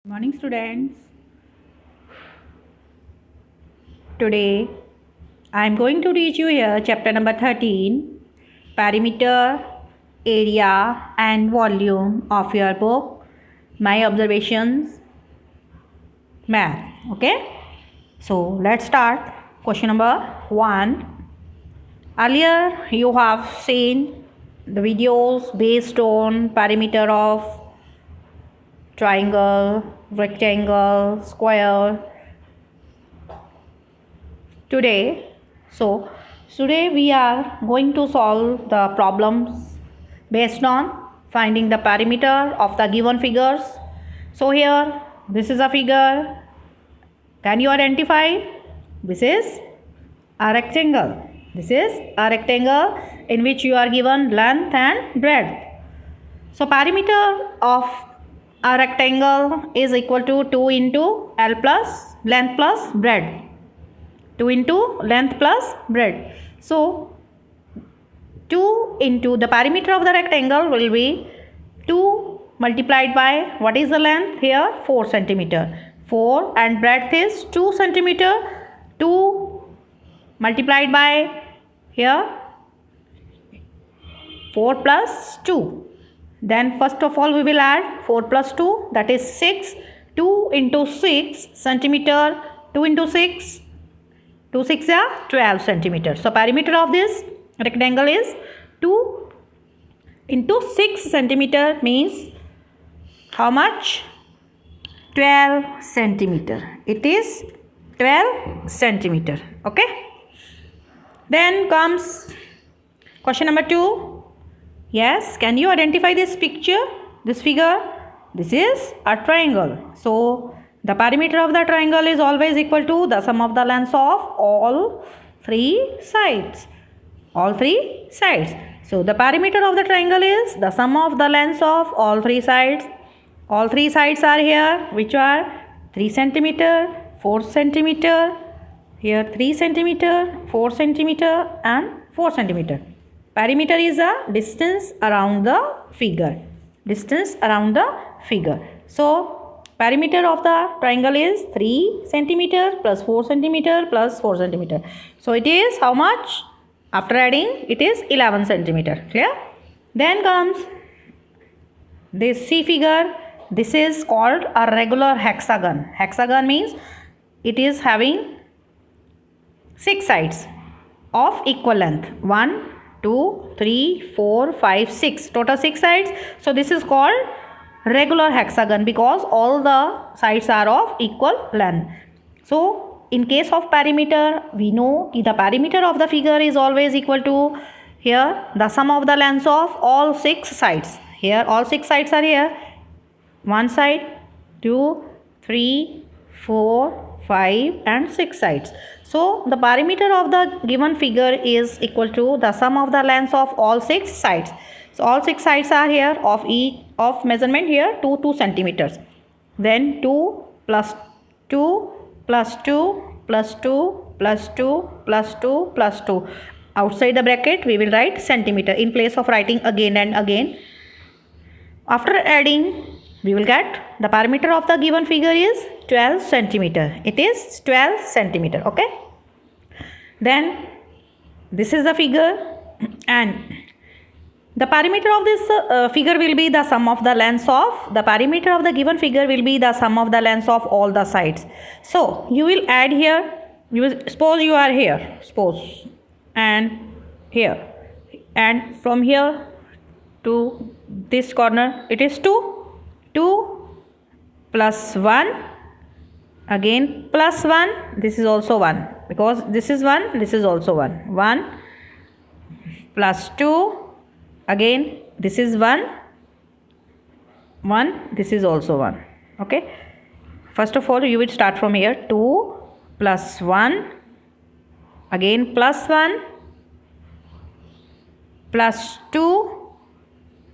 Morning, students. Today I am going to teach you here chapter number 13, perimeter, area and volume of your book, My Observations, Math. Okay, so let's start. Question number 1. Earlier you have seen the videos based on perimeter of triangle, rectangle, square. Today we are going to solve the problems based on finding the perimeter of the given figures. So here this is a figure. Can you identify? This is a rectangle. This is a rectangle in which you are given length and breadth. So perimeter of a rectangle is equal to 2 into L plus length plus breadth. 2 into length plus breadth. So 2 into the perimeter of the rectangle will be 2 multiplied by what is the length here? 4 centimeter. 4 and breadth is 2 centimeter. 2 multiplied by here 4 plus 2. Then first of all we will add 4 plus 2, that is 6. 2 into 6 centimeter. 2 into 6. 2 6 are 12 centimeters. So perimeter of this rectangle is 2 into 6 centimeter means how much? 12 centimeter. It is 12 centimeter. Okay. Then comes question number 2. Yes, can you identify this picture? This figure? This is a triangle. So the perimeter of the triangle is always equal to the sum of the lengths of all three sides. All three sides. So the perimeter of the triangle is the sum of the lengths of all three sides. All three sides are here, which are 3 centimeter, 4 centimeter, here 3 centimeter, 4 centimeter and 4 centimeter. Perimeter is a distance around the figure. Distance around the figure. So perimeter of the triangle is 3 centimeter plus 4 centimeter plus 4 centimeter. So it is how much? After adding it is 11 centimeter. Clear? Then comes this C figure. This is called a regular hexagon. Hexagon means it is having 6 sides of equal length. 1, 2, 3, 4, 5, 6. Total 6 sides. So this is called regular hexagon because all the sides are of equal length. So in case of perimeter, we know the perimeter of the figure is always equal to here the sum of the lengths of all 6 sides. Here all 6 sides are here. One side, 2, 3, 4, 5 and 6 sides. So the perimeter of the given figure is equal to the sum of the lengths of all 6 sides. So all 6 sides are here of each of measurement here 2 centimeters. Then 2 plus 2 plus 2 plus 2 plus 2 plus 2 plus 2. Outside the bracket we will write centimeter in place of writing again and again. After adding we will get the perimeter of the given figure is 12 centimeter. It is 12 centimeter. Okay. Then this is the figure and the perimeter of this figure will be the sum of the lengths of the perimeter of the given figure will be the sum of the lengths of all the sides. So you will add here. You will suppose you are here. Suppose and here and from here to this corner it is 2. 2 plus 1 again plus 1, this is also 1 because this is 1, this is also 1. 1 plus 2 again this is 1, 1, this is also 1. Okay. First of all you will start from here. 2 plus 1 again plus 1 plus 2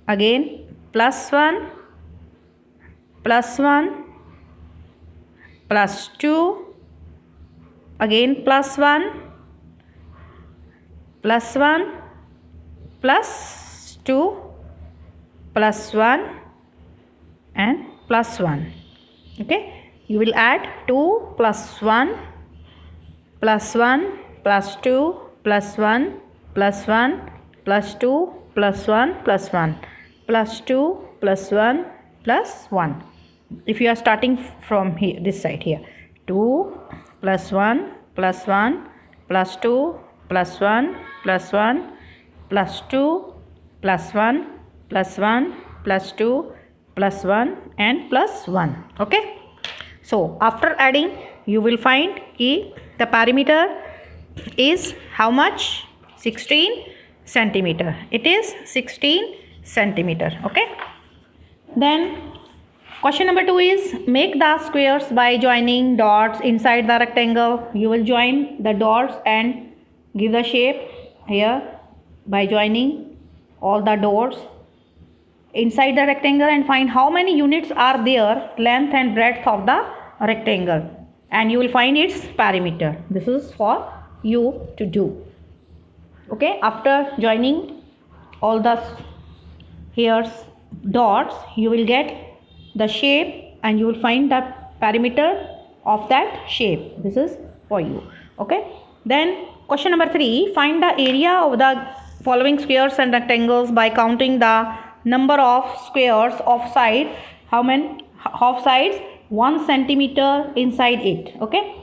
again plus 1 plus 1 plus 2 again plus 1 plus 1 plus 2 plus 1 and plus 1. Okay, you will add 2 plus 1 plus 1 plus 2 plus 1 plus 1 plus 2 plus 1 plus 1 plus 2 plus 1 plus 1. If you are starting from here, this side here, 2 plus 1 plus 1 plus 2 plus 1 plus 1 plus 2 plus 1 plus 1 plus 2 plus 1 and plus 1. Okay. So after adding, you will find the perimeter is how much? 16 centimeter. It is 16 centimeter. Okay. Then question number 2 is make the squares by joining dots inside the rectangle. You will join the dots and give the shape here by joining all the dots inside the rectangle and find how many units are there, length and breadth of the rectangle, and you will find its perimeter. This is for you to do. Okay, after joining all the here dots, you will get the shape and you will find the perimeter of that shape. This is for you. Okay, then question number 3, find the area of the following squares and rectangles by counting the number of squares of side. How many of sides? 1 centimeter inside it. Okay,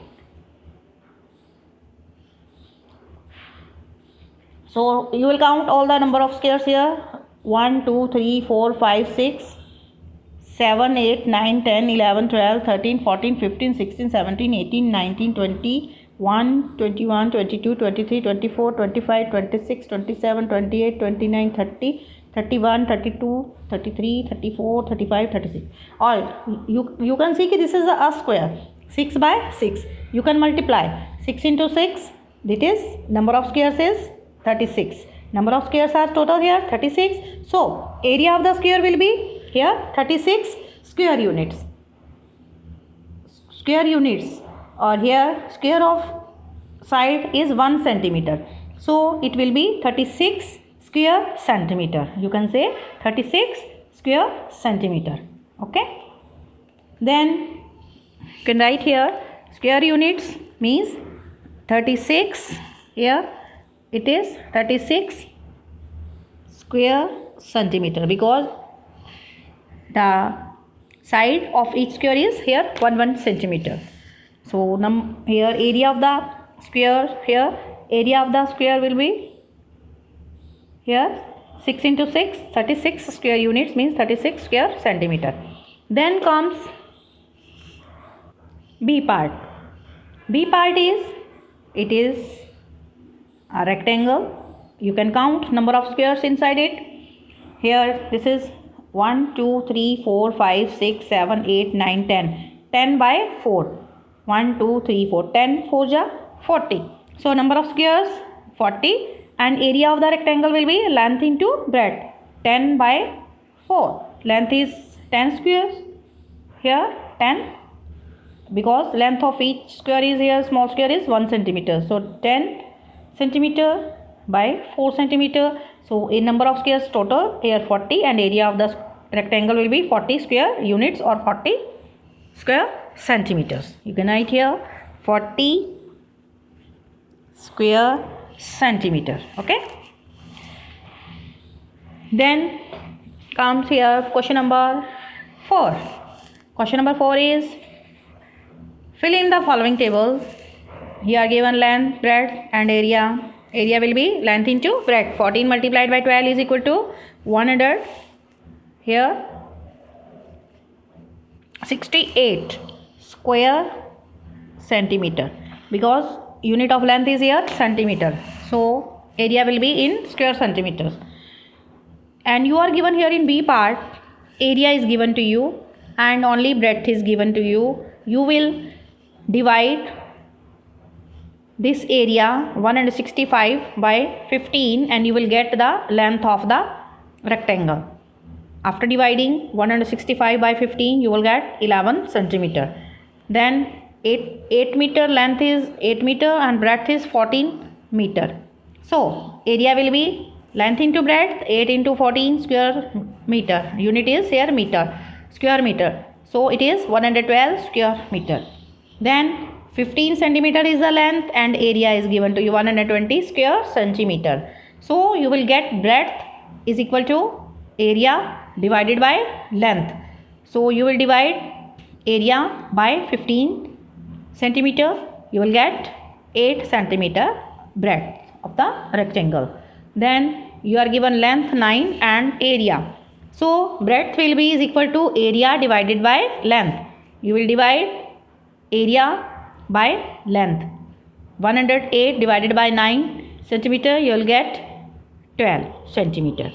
so you will count all the number of squares here. 1 2 3 4 5 6 7 8 9 10 11 12 13 14 15 16 17 18 19 20 1 21 22 23 24 25 26 27 28 29 30 31 32 33 34 35 36. All you can see that this is a square 6 by 6. You can multiply 6 into 6. That is number of squares is 36. Number of squares are total here 36. So area of the square will be here 36 square units. Square units, or here square of side is 1 centimeter. So it will be 36 square centimeter. You can say 36 square centimeter. Okay. Then you can write here square units means 36. Here it is 36 square centimeter because the side of each square is here 1 centimeter. So here area of the square, here area of the square will be here 6 into 6, 36 square units means 36 square centimeter. Then comes B part. B part is, it is a rectangle. You can count number of squares inside it. Here this is 1 2 3 4 5 6 7 8 9 10. 10 by 4. 1 2 3 4. 10 4 ja 40. So number of squares 40 and area of the rectangle will be length into breadth 10 by 4. Length is 10 squares. Here 10 because length of each square is here small square is 1 centimeter. So 10 centimeter by 4 centimeter. So a number of squares total here 40 and area of the rectangle will be 40 square units or 40 square centimeters. You can write here 40 square centimeter. Okay. Then comes here question number 4. Question number 4 is fill in the following table. Here given length, breadth and area. Area will be length into breadth. 14 multiplied by 12 is equal to 100. Here 68 square centimeter because unit of length is here centimeter. So area will be in square centimeters. And you are given here in B part, area is given to you and only breadth is given to you. You will divide this area 165 by 15 and you will get the length of the rectangle. After dividing 165 by 15 you will get 11 centimeter. Then 8 meter length is 8 meter and breadth is 14 meter. So area will be length into breadth 8 into 14 square meter. Unit is here meter, square meter. So it is 112 square meter. Then 15 centimeter is the length and area is given to you 120 square centimeter. So you will get breadth is equal to area divided by length. So you will divide area by 15 centimeter. You will get 8 centimeter breadth of the rectangle. Then you are given length 9 and area. So breadth will be is equal to area divided by length. You will divide area by length. 108 divided by 9 centimeter, you will get 12 centimeter.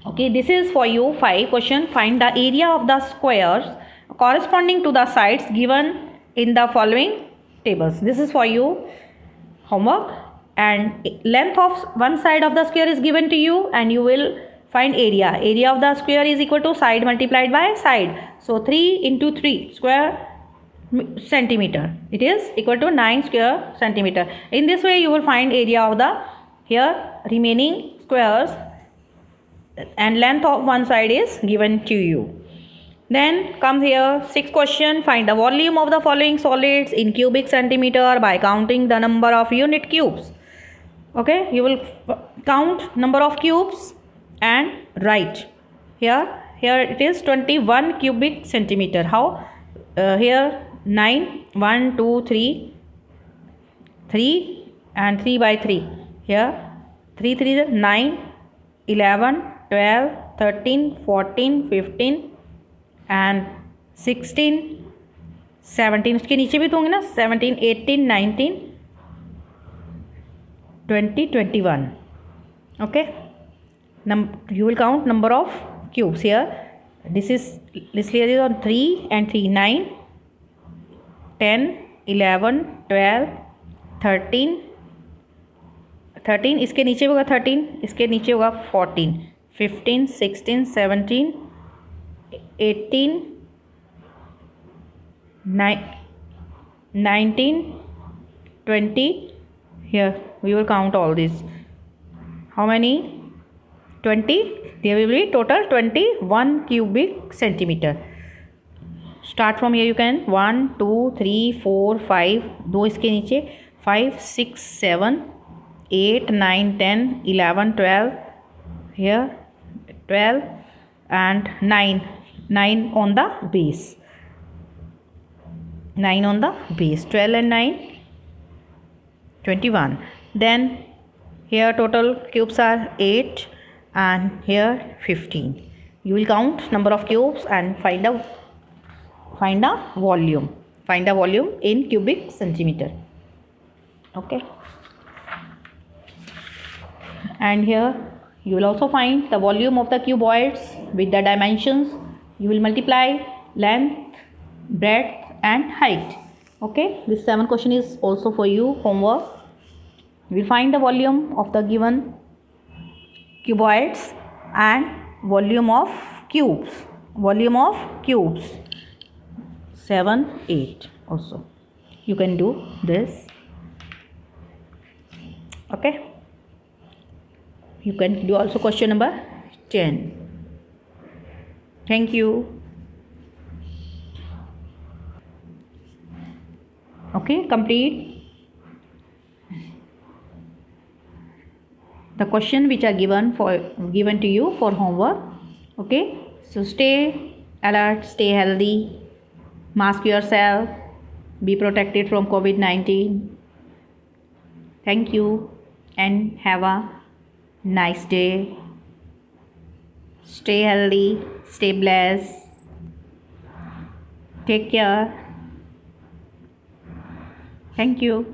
Okay, this is for you 5 question. Find the area of the squares corresponding to the sides given in the following tables. This is for you homework, and length of one side of the square is given to you, and you will find area. Area of the square is equal to side multiplied by side. So 3 into 3 square centimeter, it is equal to 9 square centimeter. In this way you will find area of the here remaining squares, and length of one side is given to you. Then comes here 6th question. Find the volume of the following solids in cubic centimeter by counting the number of unit cubes. Okay, you will count number of cubes and write here it is 21 cubic centimeter. How? Here 9, 1, 2, 3, 3 and 3 by 3. Here 3 3 9, 11, 12, 13, 14, 15 and 16, 17. उसके नीचे भी तो होंगे ना, 17, 18, 19, 20, 21. Okay. You will count number of cubes here. This here is on 3 and 3, 9, 10, 11, 12, 13, 13 इसके नीचे होगा 13, इसके नीचे होगा 14, 15, 16, 17, 18, 19, 20. Here we will count all these. How many? 20. There will be total 21 cubic centimeter. Start from here. You can 1, 2, 3, 4, 5. दो इसके नीचे 5, 6, 7, 8, 9, 10, 11, 12. Here 12 and 9. 9 on the base. 9 on the base. 12 and 9, 21. Then here total cubes are 8 and here 15. You will count number of cubes and find a volume. Find a volume in cubic centimeter. Okay. And here you will also find the volume of the cuboids with the dimensions. You will multiply length, breadth and height. Okay. This 7th question is also for you homework. You will find the volume of the given cuboids and volume of cubes. 7, 8 also. You can do this. Okay. You can do also question number 10. Thank you. Okay, complete the question which are given to you for homework. Okay, so stay alert, stay healthy, mask yourself, be protected from COVID-19. Thank you and have a nice day. Stay healthy, stay blessed, take care. Thank you.